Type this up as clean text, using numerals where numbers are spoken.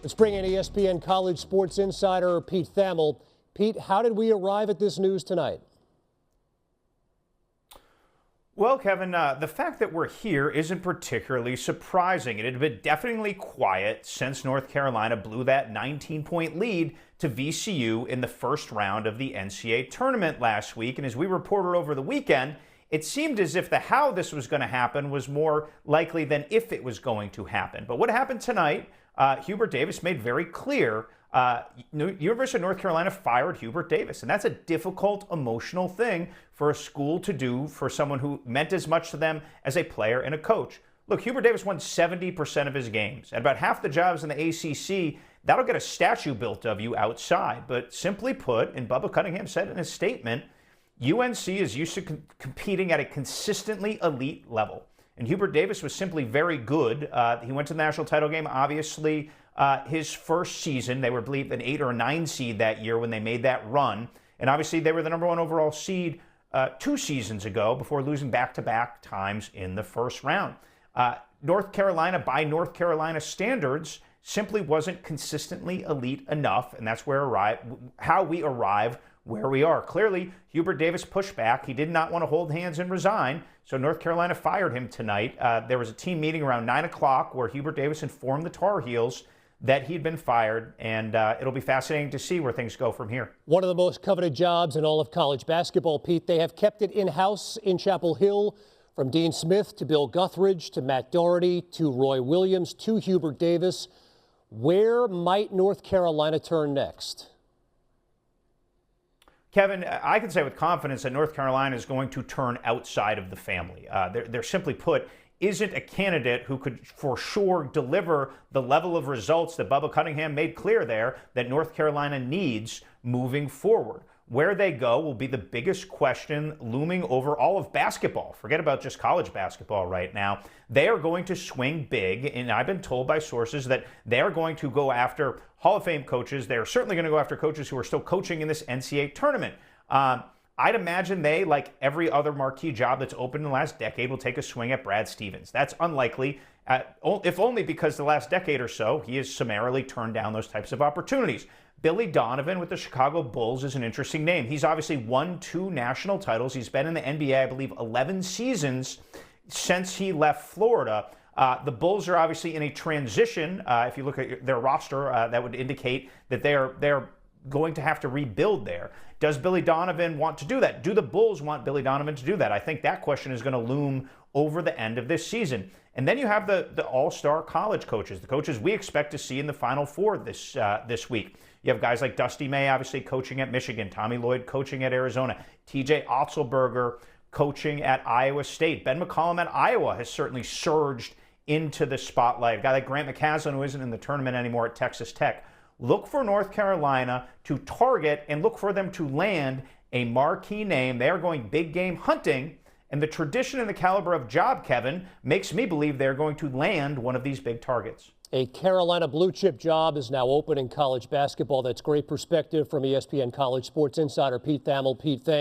Let's bring in ESPN College Sports Insider Pete Thamel. Pete, how did we arrive at this news tonight? Well, Kevin, the fact that we're here isn't particularly surprising. It had been definitely quiet since North Carolina blew that 19-point lead to VCU in the first round of the NCAA tournament last week. And as we reported over the weekend, it seemed as if the how this was going to happen was more likely than if it was going to happen. But what happened tonight, Hubert Davis made very clear University of North Carolina fired Hubert Davis, and that's a difficult, emotional thing for a school to do for someone who meant as much to them as a player and a coach. Look, Hubert Davis won 70% of his games, and about half the jobs in the ACC, that'll get a statue built of you outside. But simply put, and Bubba Cunningham said in his statement, UNC is used to competing at a consistently elite level. And Hubert Davis was simply very good. He went to the national title game, obviously. His first season, they were, I believe, an 8 or a 9 seed that year when they made that run. And obviously, they were the #1 overall seed 2 seasons ago before losing back-to-back times in the first round. North Carolina, by North Carolina standards, simply wasn't consistently elite enough, and that's how we arrive where we are. Clearly, Hubert Davis pushed back. He did not want to hold hands and resign, so North Carolina fired him tonight. There was a team meeting around 9 o'clock where Hubert Davis informed the Tar Heels that he'd been fired, and it'll be fascinating to see where things go from here. One of the most coveted jobs in all of college basketball, Pete. They have kept it in-house in Chapel Hill, from Dean Smith to Bill Guthridge to Matt Doherty to Roy Williams to Hubert Davis. Where might North Carolina turn next? Kevin, I can say with confidence that North Carolina is going to turn outside of the family. They're simply put, isn't a candidate who could for sure deliver the level of results that Bubba Cunningham made clear there that North Carolina needs moving forward. Where they go will be the biggest question looming over all of basketball. Forget about just college basketball right now. They are going to swing big, and I've been told by sources that they are going to go after Hall of Fame coaches. They are certainly going to go after coaches who are still coaching in this NCAA tournament. I'd imagine they, like every other marquee job that's opened in the last decade, will take a swing at Brad Stevens. That's unlikely, if only because the last decade or so, he has summarily turned down those types of opportunities. Billy Donovan with the Chicago Bulls is an interesting name. He's obviously won 2 national titles. He's been in the NBA, I believe, 11 seasons since he left Florida. The Bulls are obviously in a transition. If you look at their roster, that would indicate that they're going to have to rebuild there. Does Billy Donovan want to do that? Do the Bulls want Billy Donovan to do that? I think that question is going to loom over the end of this season. And then you have the all-star college coaches, the coaches we expect to see in the Final Four this week. You have guys like Dusty May, obviously coaching at Michigan, Tommy Lloyd coaching at Arizona, TJ Otzelberger coaching at Iowa State. Ben McCollum at Iowa has certainly surged into the spotlight. A guy like Grant McCaslin, who isn't in the tournament anymore at Texas Tech. Look for North Carolina to target and look for them to land a marquee name. They are going big game hunting, and the tradition and the caliber of job, Kevin, makes me believe they're going to land one of these big targets. A Carolina blue chip job is now open in college basketball. That's great perspective from ESPN College Sports Insider Pete Thamel. Pete, thanks.